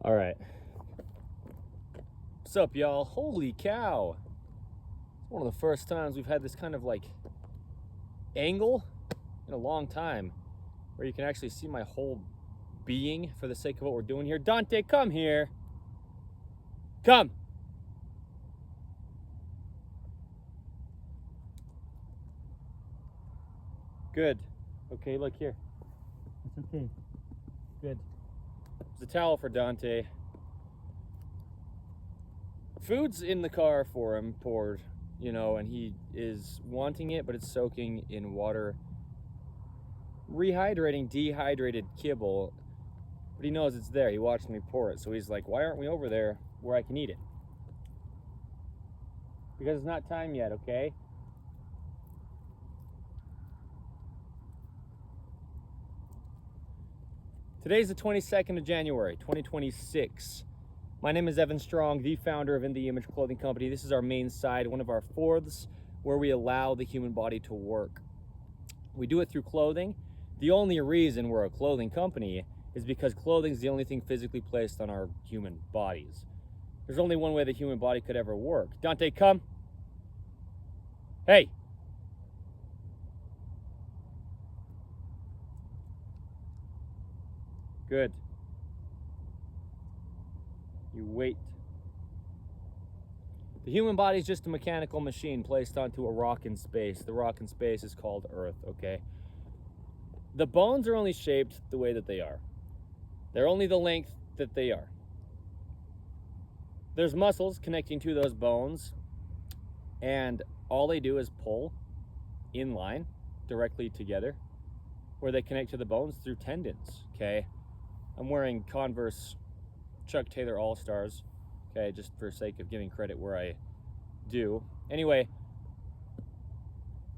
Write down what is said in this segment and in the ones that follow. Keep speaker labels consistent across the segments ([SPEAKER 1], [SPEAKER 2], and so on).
[SPEAKER 1] All right. What's up, y'all? Holy cow. It's one of the first times we've had this kind of like angle in a long time where you can actually see my whole being for the sake of what we're doing here. Dante, come here. Come. Good. Okay, look here. It's okay. Good. There's a towel for Dante. Food's in the car for him, poured, you know, and he is wanting it, but it's soaking in water. Rehydrating dehydrated kibble, but he knows it's there. He watched me pour it, so he's like, why aren't we over there where I can eat it? Because it's not time yet, okay? Today's the 22nd of January, 2026. My name is Evan Strong, the founder of In The Image Clothing Company. This is our main side, one of our fourths, where we allow the human body to work. We do it through clothing. The only reason we're a clothing company is because clothing is the only thing physically placed on our human bodies. There's only one way the human body could ever work. Dante, come. Hey. Good. You wait. The human body is just a mechanical machine placed onto a rock in space. The rock in space is called Earth, okay? The bones are only shaped the way that they are. They're only the length that they are. There's muscles connecting to those bones, and all they do is pull in line directly together, where they connect to the bones through tendons, okay? I'm wearing Converse Chuck Taylor All-Stars, okay, just for sake of giving credit where I do. Anyway,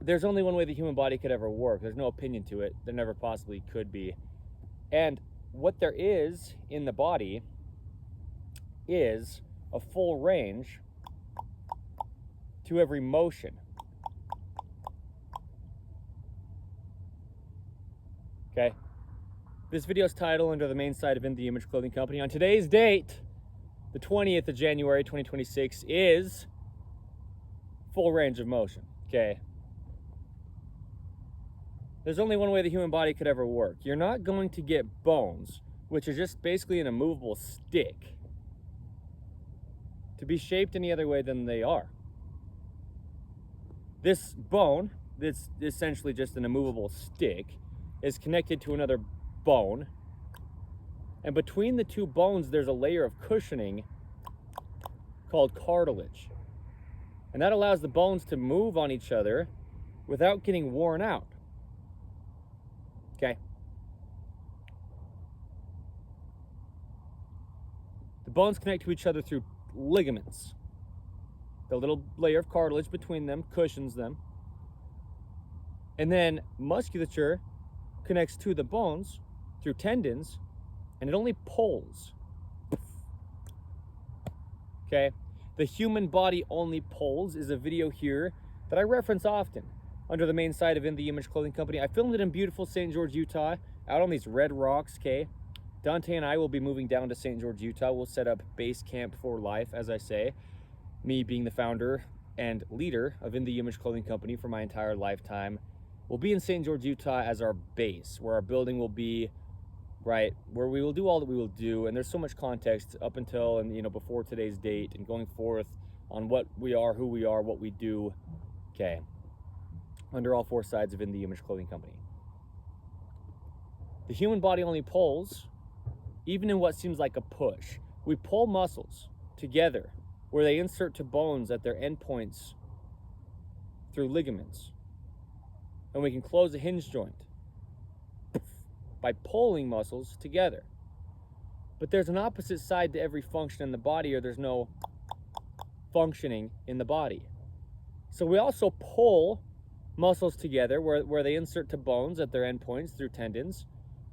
[SPEAKER 1] there's only one way the human body could ever work. There's no opinion to it. There never possibly could be. And what there is in the body is a full range to every motion. Okay? This video's title under the main side of In The Image Clothing Company. On today's date, the 20th of January, 2026, is full range of motion. Okay? There's only one way the human body could ever work. You're not going to get bones, which are just basically an immovable stick, to be shaped any other way than they are. This bone, that's essentially just an immovable stick, is connected to another bone, and between the two bones there's a layer of cushioning called cartilage, and that allows the bones to move on each other without getting worn out. Okay? The bones connect to each other through ligaments. The little layer of cartilage between them cushions them, and then musculature connects to the bones through tendons, and it only pulls. Okay? The human body only pulls is a video here that I reference often under the main side of In The Image Clothing Company. I filmed it in beautiful St. George, Utah, out on these red rocks, okay? Dante and I will be moving down to St. George, Utah. We'll set up base camp for life, as I say. Me being the founder and leader of In The Image Clothing Company for my entire lifetime. We'll be in St. George, Utah as our base, where our building will be, right, where we will do all that we will do. And there's so much context up until and, you know, before today's date and going forth on what we are, who we are, what we do, okay, under all four sides of In The Image Clothing Company. The human body only pulls, even in what seems like a push. We pull muscles together where they insert to bones at their endpoints through ligaments. And we can close a hinge joint by pulling muscles together. But there's an opposite side to every function in the body, or there's no functioning in the body. So we also pull muscles together where they insert to bones at their endpoints through tendons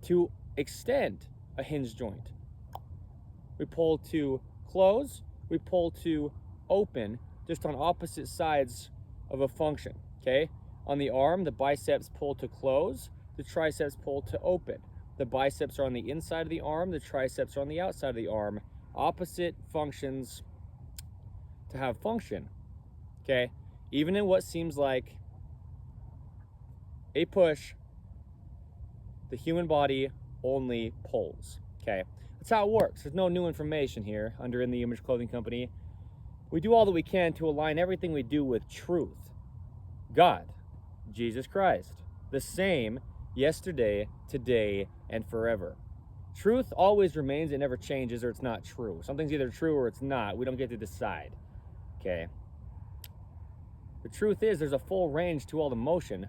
[SPEAKER 1] to extend a hinge joint. We pull to close, we pull to open, just on opposite sides of a function, okay? On the arm, the biceps pull to close, the triceps pull to open. The biceps are on the inside of the arm, the triceps are on the outside of the arm. Opposite functions to have function, okay? Even in what seems like a push, the human body only pulls, okay? That's how it works. There's no new information here under In the Image Clothing Company. We do all that we can to align everything we do with truth. God, Jesus Christ, the same yesterday, today, and forever. Truth always remains, it never changes, or it's not true. Something's either true or it's not. We don't get to decide, okay? The truth is there's a full range to all the motion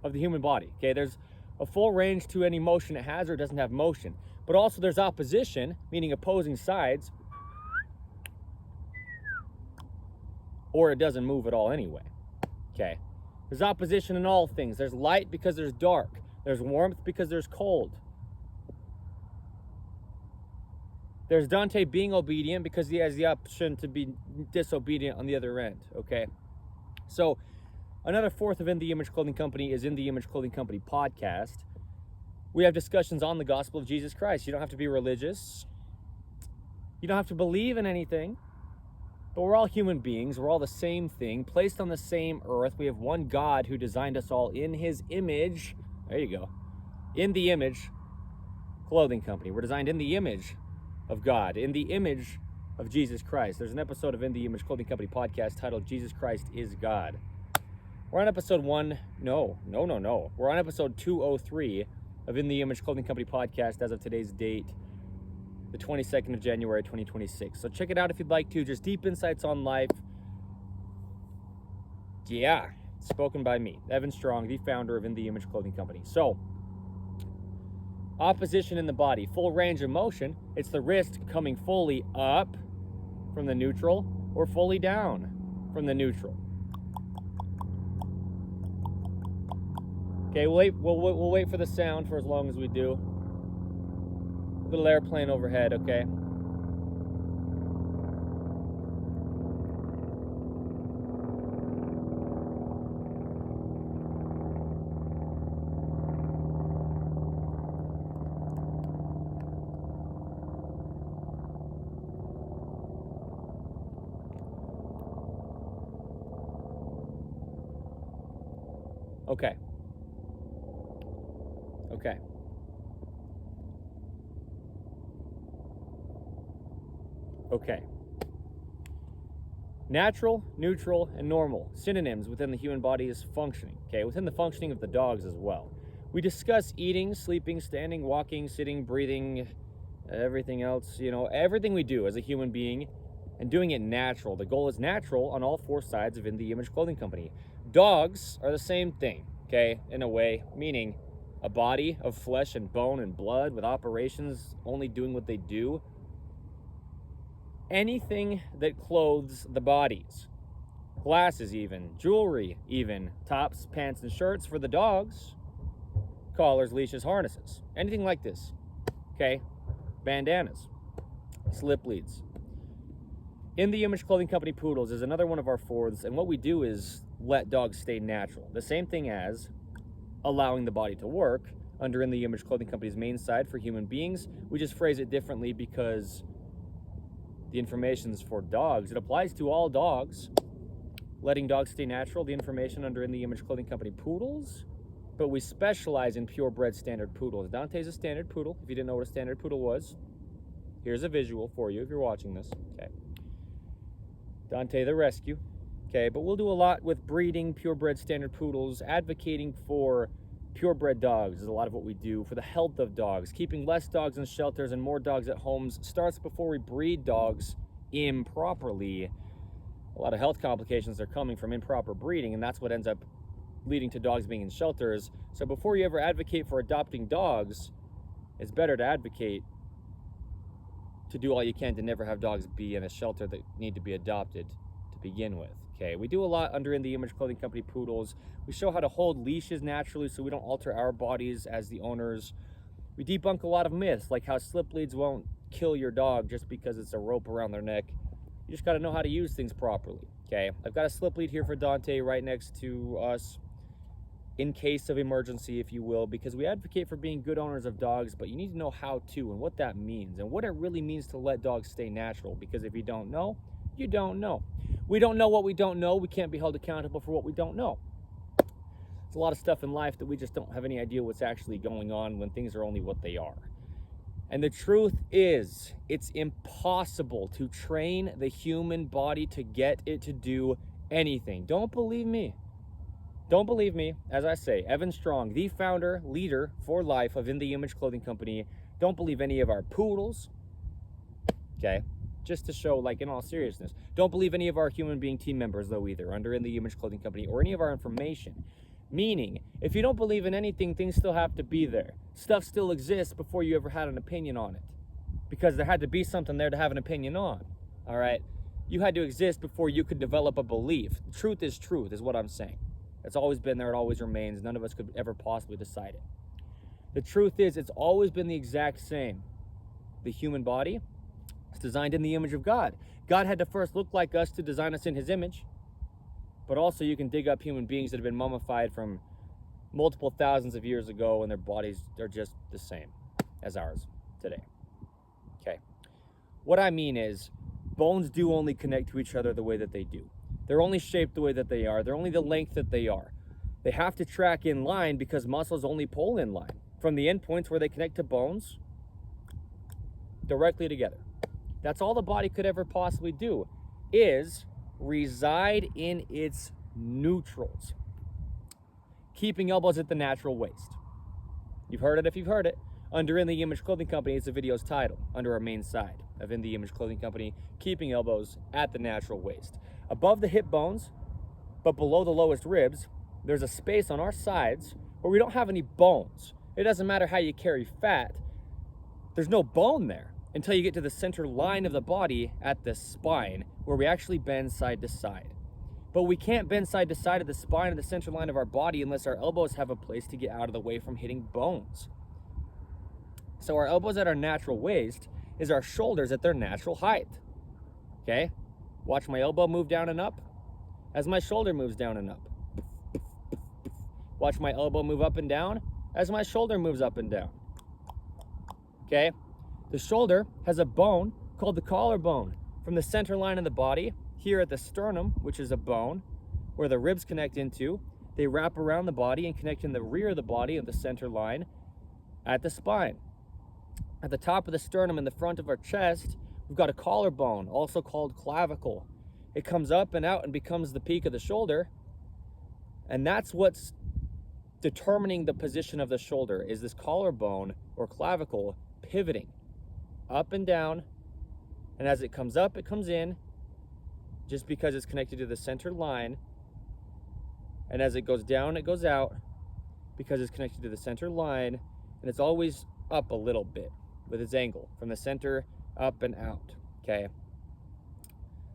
[SPEAKER 1] of the human body, okay? There's a full range to any motion it has or it doesn't have motion. But also there's opposition, meaning opposing sides, or it doesn't move at all anyway, okay? There's opposition in all things. There's light because there's dark. There's warmth because there's cold. There's Dante being obedient because he has the option to be disobedient on the other end, okay? So another fourth of In the Image Clothing Company is In the Image Clothing Company podcast. We have discussions on the gospel of Jesus Christ. You don't have to be religious. You don't have to believe in anything. But we're all human beings. We're all the same thing, placed on the same earth. We have one God who designed us all in his image. There you go. In the Image Clothing Company. We're designed in the image of God, in the image of Jesus Christ. There's an episode of In the Image Clothing Company podcast titled Jesus Christ is God. We're on episode We're on episode 203 of In the Image Clothing Company podcast as of today's date, the 22nd of January, 2026. So check it out if you'd like to. Just deep insights on life. Yeah, spoken by me, Evan Strong, the founder of In the Image Clothing Company. So, opposition in the body, full range of motion. It's the wrist coming fully up from the neutral or fully down from the neutral. Okay, we'll wait for the sound for as long as we do. Little airplane overhead, okay? Okay. Okay. Okay. Natural, neutral, and normal. Synonyms within the human body is functioning. Okay, within the functioning of the dogs as well. We discuss eating, sleeping, standing, walking, sitting, breathing, everything else, everything we do as a human being and doing it natural. The goal is natural on all four sides of In the Image Clothing Company. Dogs are the same thing, okay, in a way, meaning a body of flesh and bone and blood with operations only doing what they do. Anything that clothes the bodies, glasses even, jewelry even, tops, pants, and shirts for the dogs, collars, leashes, harnesses, anything like this, okay? Bandanas, slip leads. In the Image Clothing Company Poodles is another one of our fourths, and what we do is let dogs stay natural. The same thing as allowing the body to work under In the Image Clothing Company's main side for human beings. We just phrase it differently because the information's for dogs. It applies to all dogs. Letting dogs stay natural, the information under In the Image Clothing Company Poodles, but we specialize in purebred standard poodles. Dante's a standard poodle. If you didn't know what a standard poodle was, here's a visual for you if you're watching this. Okay. Dante the Rescue. Okay, but we'll do a lot with breeding purebred standard poodles, advocating for purebred dogs is a lot of what we do for the health of dogs. Keeping less dogs in shelters and more dogs at homes starts before we breed dogs improperly. A lot of health complications are coming from improper breeding, and that's what ends up leading to dogs being in shelters. So before you ever advocate for adopting dogs, it's better to advocate to do all you can to never have dogs be in a shelter that need to be adopted to begin with. Okay, we do a lot under In the Image Clothing Company Poodles. We show how to hold leashes naturally so we don't alter our bodies as the owners. We debunk a lot of myths, like how slip leads won't kill your dog just because it's a rope around their neck. You just got to know how to use things properly. Okay, I've got a slip lead here for Dante right next to us in case of emergency, if you will, because we advocate for being good owners of dogs, but you need to know how to and what that means and what it really means to let dogs stay natural, because if you don't know, you don't know. We don't know what we don't know. We can't be held accountable for what we don't know. There's a lot of stuff in life that we just don't have any idea what's actually going on when things are only what they are. And the truth is, it's impossible to train the human body to get it to do anything. Don't believe me. Don't believe me. As I say, Evan Strong, the founder, leader for life of In The Image Clothing Company. Don't believe any of our poodles. Okay? Just to show, like, in all seriousness. Don't believe any of our human being team members, though, either, under In The Image Clothing Company, or any of our information. Meaning, if you don't believe in anything, things still have to be there. Stuff still exists before you ever had an opinion on it. Because there had to be something there to have an opinion on. All right? You had to exist before you could develop a belief. Truth, is what I'm saying. It's always been there. It always remains. None of us could ever possibly decide it. The truth is, it's always been the exact same. The human body is designed in the image of God. God had to first look like us to design us in his image. But also you can dig up human beings that have been mummified from multiple thousands of years ago, and their bodies are just the same as ours today. Okay. What I mean is, bones do only connect to each other the way that they do. They're only shaped the way that they are. They're only the length that they are. They have to track in line because muscles only pull in line from the endpoints where they connect to bones directly together. That's all the body could ever possibly do, is reside in its neutrals, keeping elbows at the natural waist. You've heard it if you've heard it. Under In The Image Clothing Company is the video's title, under our main side of In The Image Clothing Company, keeping elbows at the natural waist. Above the hip bones, but below the lowest ribs, there's a space on our sides where we don't have any bones. It doesn't matter how you carry fat, there's no bone there until you get to the center line of the body at the spine, where we actually bend side to side. But we can't bend side to side of the spine of the center line of our body unless our elbows have a place to get out of the way from hitting bones. So our elbows at our natural waist is our shoulders at their natural height. Okay? Watch my elbow move down and up as my shoulder moves down and up. Watch my elbow move up and down as my shoulder moves up and down. Okay? The shoulder has a bone called the collarbone. From the center line of the body, here at the sternum, which is a bone, where the ribs connect into, they wrap around the body and connect in the rear of the body at the center line at the spine. At the top of the sternum in the front of our chest, we've got a collarbone, also called clavicle. It comes up and out and becomes the peak of the shoulder, and that's what's determining the position of the shoulder, is this collarbone or clavicle pivoting up and down, and as it comes up, it comes in, just because it's connected to the center line, and as it goes down, it goes out, because it's connected to the center line, and it's always up a little bit with its angle, from the center up and out, okay?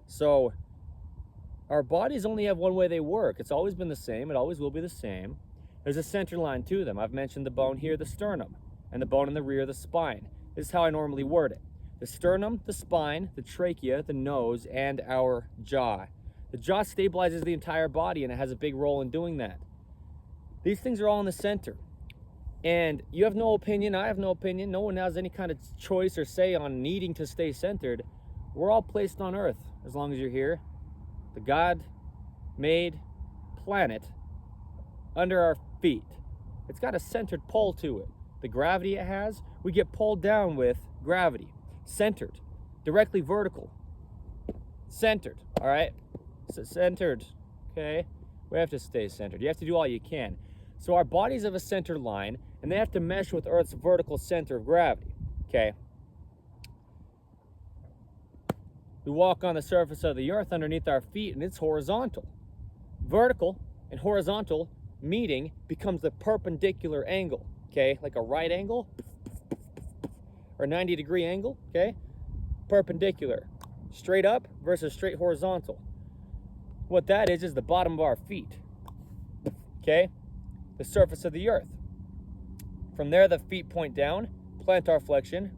[SPEAKER 1] So, our bodies only have one way they work. It's always been the same, it always will be the same. There's a center line to them. I've mentioned the bone here, the sternum, and the bone in the rear, the spine. This is how I normally word it. The sternum, the spine, the trachea, the nose, and our jaw. The jaw stabilizes the entire body, and it has a big role in doing that. These things are all in the center. And you have no opinion, I have no opinion, no one has any kind of choice or say on needing to stay centered. We're all placed on Earth, as long as you're here. The God-made planet under our feet. It's got a centered pull to it. The gravity it has, we get pulled down with gravity. Centered, directly vertical. Centered, all right? So centered, okay? We have to stay centered. You have to do all you can. So our bodies have a center line, and they have to mesh with Earth's vertical center of gravity, okay? We walk on the surface of the Earth underneath our feet, and it's horizontal. Vertical and horizontal meeting becomes the perpendicular angle, okay? Like a right angle or 90-degree angle, okay? Perpendicular. Straight up versus straight horizontal. What that is the bottom of our feet, okay? The surface of the Earth. From there, the feet point down, plantar flexion.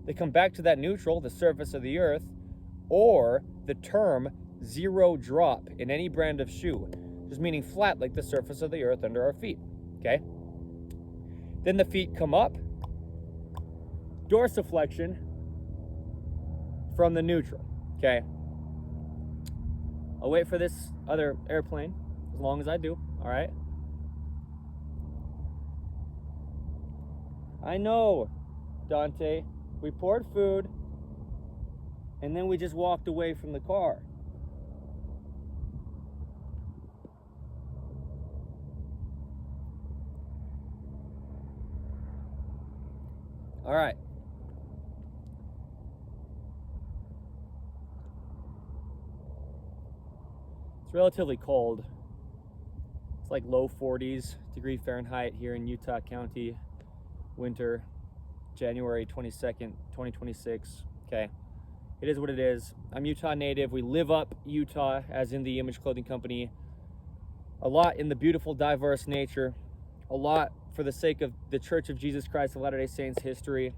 [SPEAKER 1] They come back to that neutral, the surface of the Earth, or the term Zero drop in any brand of shoe, just meaning flat like the surface of the earth under our feet, okay? Then the feet come up, dorsiflexion from the neutral, okay? I'll wait for this other airplane as long as I do, all right? I know, Dante, we poured food and then we just walked away from the car. All right. It's relatively cold. It's like low 40s degree Fahrenheit here in Utah County, winter, January 22nd, 2026. Okay. It is what it is. I'm Utah native. We live up Utah, as in the Image Clothing Company. A lot in the beautiful, diverse nature. A lot for the sake of the Church of Jesus Christ of Latter-day Saints history.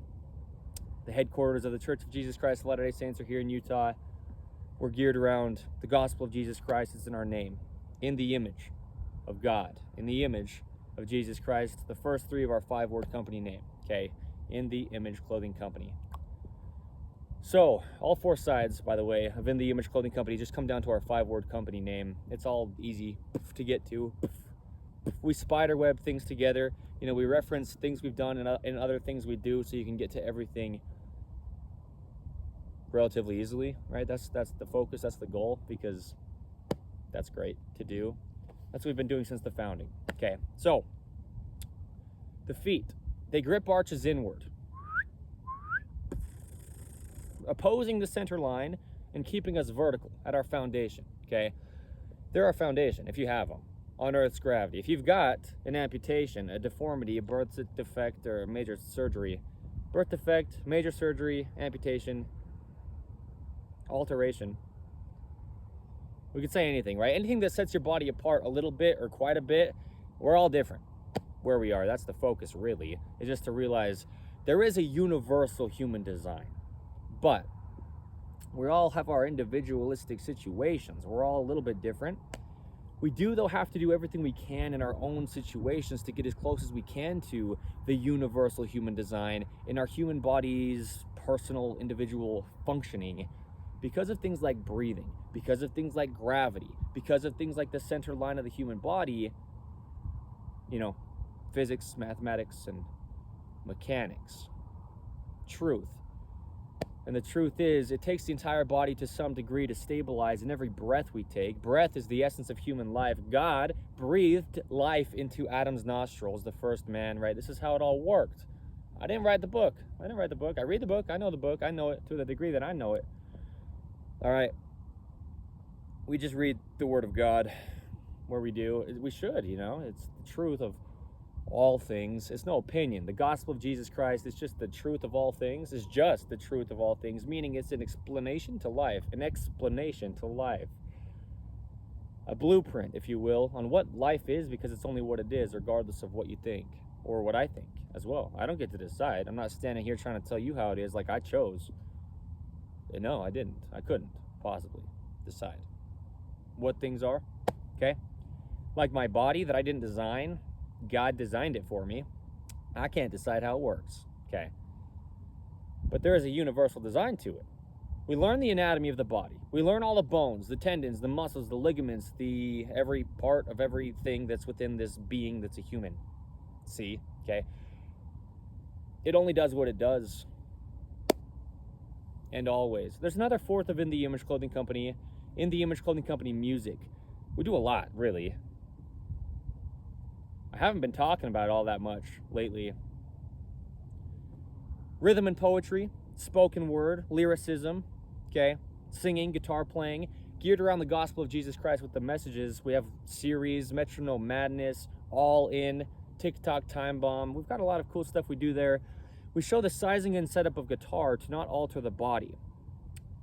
[SPEAKER 1] The headquarters of the Church of Jesus Christ of Latter-day Saints are here in Utah. We're geared around the gospel of Jesus Christ. It's in our name. In the image of God. In the image of Jesus Christ. The first three of our 5-word company name. Okay. In the Image Clothing Company. So, all 4 sides, by the way, of In the Image Clothing Company just come down to our 5-word company name. It's all easy to get to. We spiderweb things together. You know, we reference things we've done and other things we do, so you can get to everything relatively easily, right? That's the focus, that's the goal, because that's great to do. That's what we've been doing since the founding. Okay, so the feet, they grip arches inward, opposing the center line and keeping us vertical at our foundation, okay? They're our foundation, if you have them, on Earth's gravity. If you've got an amputation, a deformity, a birth defect, or a major surgery, birth defect, major surgery, amputation, alteration, we could say anything, right? Anything that sets your body apart a little bit or quite a bit, we're all different where we are. That's the focus, really, is just to realize there is a universal human design. But we all have our individualistic situations. We're all a little bit different. We do, though, have to do everything we can in our own situations to get as close as we can to the universal human design in our human body's personal, individual functioning, because of things like breathing, because of things like gravity, because of things like the center line of the human body, you know, physics, mathematics, and mechanics. Truth. And the truth is, it takes the entire body to some degree to stabilize in every breath we take. Breath is the essence of human life. God breathed life into Adam's nostrils, the first man, right? This is how it all worked. I didn't write the book. I read the book. I know the book. I know it to the degree that I know it. All right. We just read the Word of God where we do. We should, you know. It's the truth of all things. It's no opinion. The gospel of Jesus Christ is just the truth of all things. It's just the truth of all things, meaning it's an explanation to life. An explanation to life. A blueprint, if you will, on what life is, because it's only what it is, regardless of what you think, or what I think as well. I don't get to decide. I'm not standing here trying to tell you how it is like I chose. No, I didn't. I couldn't possibly decide what things are, okay? Like my body that I didn't design, God designed it for me. I can't decide how it works, okay? But there is a universal design to it. We learn the anatomy of the body. We learn all the bones, the tendons, the muscles, the ligaments, every part of everything that's within this being that's a human. See, okay? It only does what it does. And always. There's another fourth of In the Image Clothing Company, In the Image Clothing Company music. We do a lot, really. I haven't been talking about it all that much lately. Rhythm and poetry, spoken word, lyricism, okay? Singing, guitar playing, geared around the gospel of Jesus Christ with the messages. We have series, Metronome Madness, All In, TikTok Time Bomb. We've got a lot of cool stuff we do there. We show the sizing and setup of guitar to not alter the body.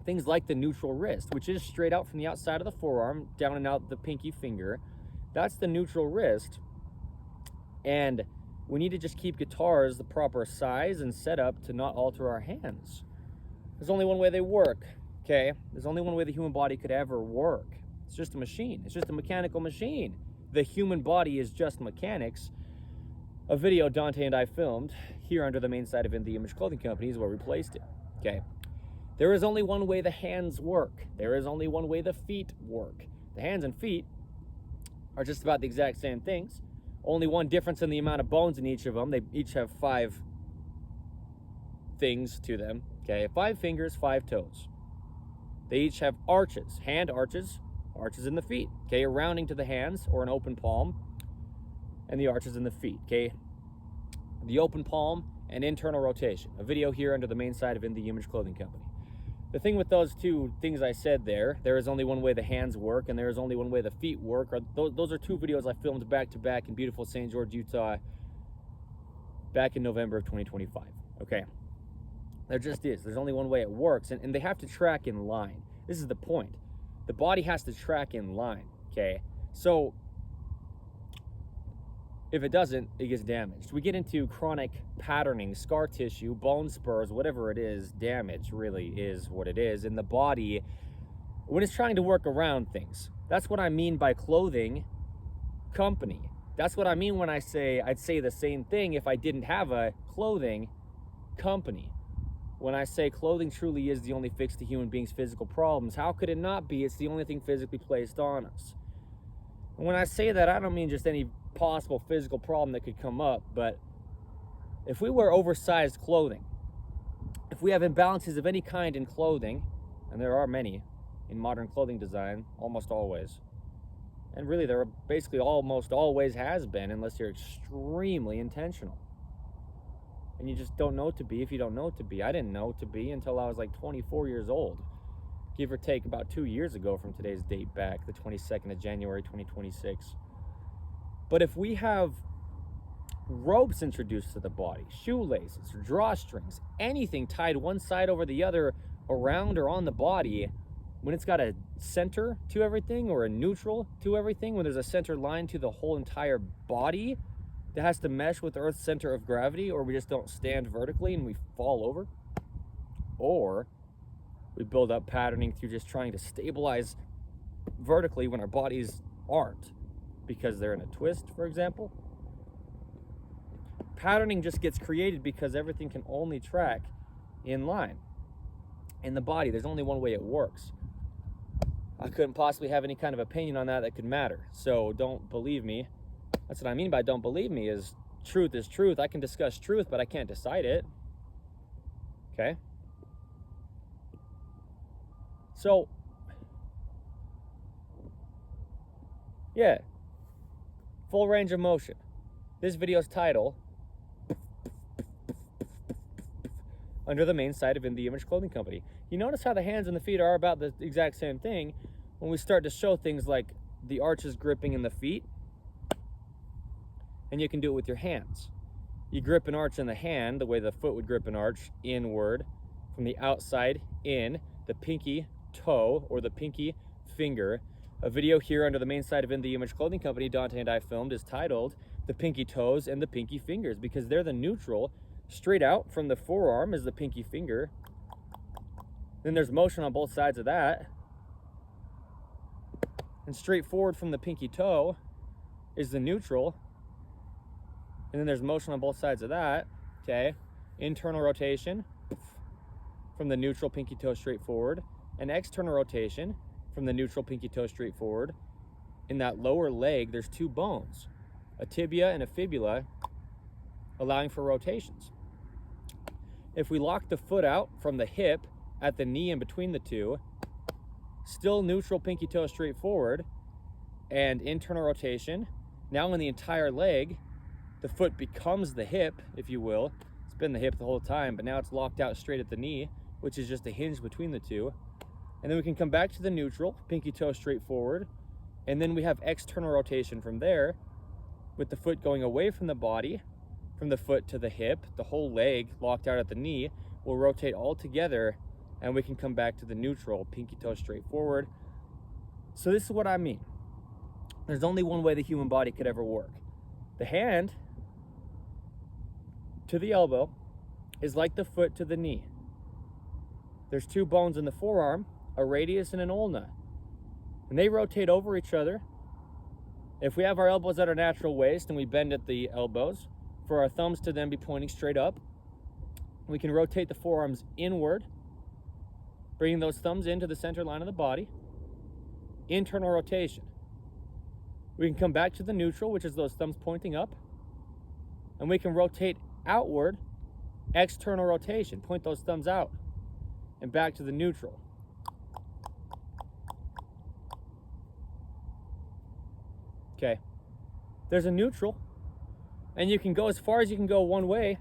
[SPEAKER 1] Things like the neutral wrist, which is straight out from the outside of the forearm, down and out the pinky finger. That's the neutral wrist. And we need to just keep guitars the proper size and setup to not alter our hands. There's only one way they work. Okay? There's only one way the human body could ever work. It's just a machine. It's just a mechanical machine. The human body is just mechanics. A video Dante and I filmed here under the main site of In The Image Clothing Company is where we placed it. Okay? There is only one way the hands work. There is only one way the feet work. The hands and feet are just about the exact same things. Only one difference in the amount of bones in each of them. They each have 5 things to them. Okay, 5 fingers, 5 toes. They each have arches, hand arches, arches in the feet. Okay, a rounding to the hands or an open palm, and the arches in the feet. Okay, the open palm and internal rotation. A video here under the main site of In The Image Clothing Company. The thing with those two things I said there is only one way the hands work and there is only one way the feet work. Those are 2 videos I filmed back to back in beautiful St. George, Utah, back in November of 2025. Okay, there just is. There's only one way it works, and they have to track in line. This is the point. The body has to track in line. Okay, so if it doesn't, it gets damaged. We get into chronic patterning, scar tissue, bone spurs, whatever it is. Damage really is what it is in the body when it's trying to work around things. That's what I mean by clothing company. That's what I mean when I say I'd say the same thing if I didn't have a clothing company. When I say clothing truly is the only fix to human beings' physical problems, how could it not be? It's the only thing physically placed on us. And when I say that, I don't mean just any possible physical problem that could come up, but if we wear oversized clothing, if we have imbalances of any kind in clothing, and there are many in modern clothing design, almost always, and really there are basically almost always has been, unless you're extremely intentional and you just don't know to be. If you don't know to be, I didn't know to be until I was like 24 years old, give or take about 2 years ago from today's date back, the 22nd of January 2026. But if we have ropes introduced to the body, shoelaces, drawstrings, anything tied one side over the other around or on the body, when it's got a center to everything or a neutral to everything, when there's a center line to the whole entire body that has to mesh with the Earth's center of gravity, or we just don't stand vertically and we fall over, or we build up patterning through just trying to stabilize vertically when our bodies aren't, because they're in a twist, for example. Patterning just gets created because everything can only track in line. In the body, there's only one way it works. I couldn't possibly have any kind of opinion on that could matter. So don't believe me. That's what I mean by don't believe me, is truth is truth. I can discuss truth, but I can't decide it. Okay? So, yeah. Full range of motion. This video's title, under the main site of In The Image Clothing Company. You notice how the hands and the feet are about the exact same thing when we start to show things like the arches gripping in the feet, and you can do it with your hands. You grip an arch in the hand the way the foot would grip an arch, inward, from the outside in, the pinky toe or the pinky finger. A video here under the main site of In The Image Clothing Company Dante and I filmed is titled The Pinky Toes and the Pinky Fingers, because they're the neutral. Straight out from the forearm is the pinky finger. Then there's motion on both sides of that. And straight forward from the pinky toe is the neutral. And then there's motion on both sides of that. Okay. Internal rotation from the neutral pinky toe straight forward. And external rotation from the neutral pinky toe straight forward. In that lower leg, there's 2 bones, a tibia and a fibula, allowing for rotations. If we lock the foot out from the hip at the knee in between the 2, still neutral pinky toe straight forward and internal rotation. Now in the entire leg, the foot becomes the hip, if you will. It's been the hip the whole time, but now it's locked out straight at the knee, which is just a hinge between the 2. And then we can come back to the neutral, pinky toe straight forward, and then we have external rotation from there, with the foot going away from the body, from the foot to the hip. The whole leg locked out at the knee will rotate all together, and we can come back to the neutral, pinky toe straight forward. So this is what I mean. There's only one way the human body could ever work. The hand to the elbow is like the foot to the knee. There's 2 bones in the forearm a radius, and an ulna. And they rotate over each other. If we have our elbows at our natural waist and we bend at the elbows, for our thumbs to then be pointing straight up, we can rotate the forearms inward, bringing those thumbs into the center line of the body. Internal rotation. We can come back to the neutral, which is those thumbs pointing up, and we can rotate outward, external rotation. Point those thumbs out and back to the neutral. Okay, there's a neutral, and you can go as far as you can go one way,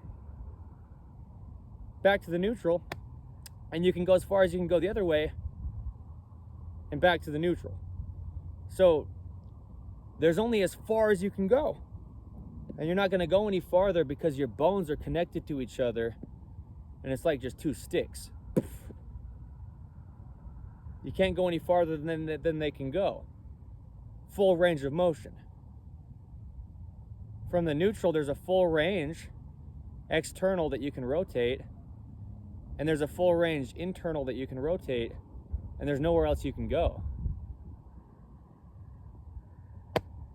[SPEAKER 1] back to the neutral, and you can go as far as you can go the other way, and back to the neutral. So there's only as far as you can go, and you're not going to go any farther because your bones are connected to each other, and it's like just two sticks. You can't go any farther than they can go. Full range of motion. From the neutral, there's a full range external that you can rotate, and there's a full range internal that you can rotate, and there's nowhere else you can go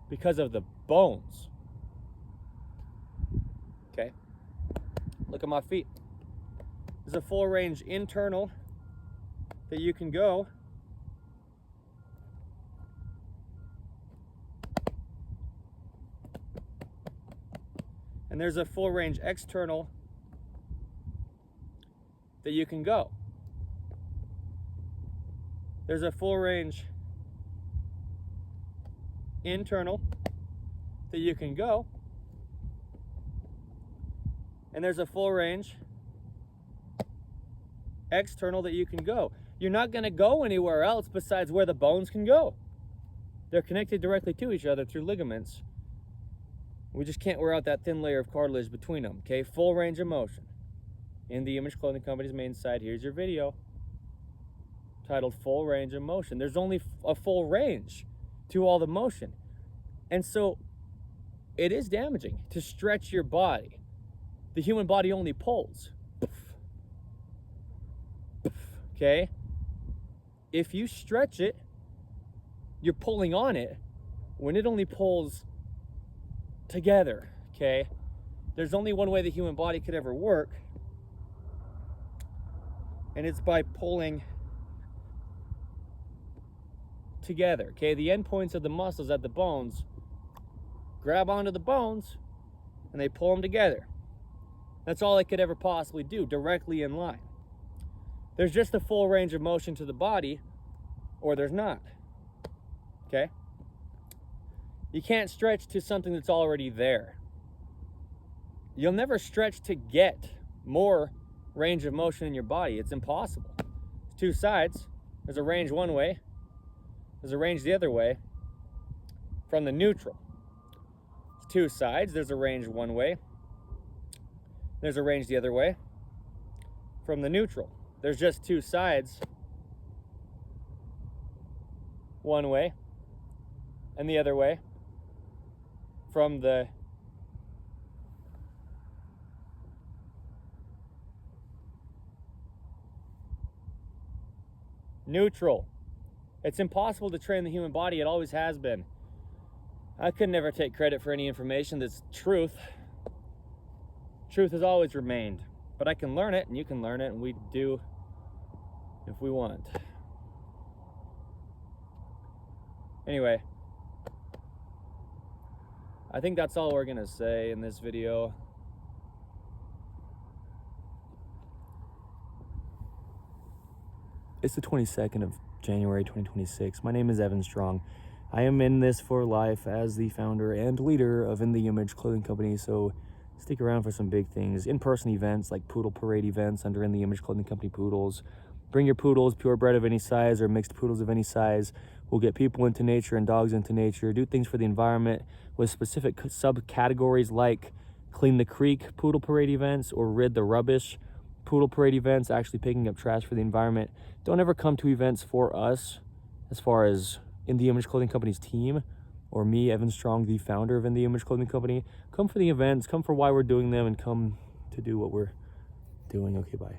[SPEAKER 1] because of the bones. Okay, look at my feet. There's a full range internal that you can go, and there's a full range external that you can go. There's a full range internal that you can go, and there's a full range external that you can go. You're not going to go anywhere else besides where the bones can go. They're connected directly to each other through ligaments. We just can't wear out that thin layer of cartilage between them. Okay, full range of motion. In the Image Clothing Company's main site, here's your video titled Full Range of Motion. There's only a full range to all the motion. And so it is damaging to stretch your body. The human body only pulls. Okay? If you stretch it, you're pulling on it when it only pulls together. Okay? There's only one way the human body could ever work, and it's by pulling together. Okay? The end points of the muscles at the bones grab onto the bones and they pull them together. That's all it could ever possibly do, directly in line. There's just a full range of motion to the body, or there's not. Okay? You can't stretch to something that's already there. You'll never stretch to get more range of motion in your body. It's impossible. It's two sides. There's a range one way. There's a range the other way. From the neutral. It's two sides. There's a range one way. There's a range the other way. From the neutral. There's just two sides. One way and the other way. From the neutral. It's impossible to train the human body. It always has been. I could never take credit for any information that's truth. Truth has always remained. But I can learn it, and you can learn it, and we do if we want. Anyway, I think that's all we're going to say in this video. It's the 22nd of January 2026. My name is Evan Strong. I am in this for life as the founder and leader of In The Image Clothing Company, so stick around for some big things. In-person events like poodle parade events under In The Image Clothing Company poodles. Bring your poodles, purebred of any size or mixed poodles of any size. We'll get people into nature and dogs into nature. Do things for the environment with specific subcategories like clean the creek poodle parade events or rid the rubbish poodle parade events, actually picking up trash for the environment. Don't ever come to events for us as far as In The Image Clothing Company's team or me, Evan Strong, the founder of In The Image Clothing Company. Come for the events, come for why we're doing them, and come to do what we're doing. Okay, bye.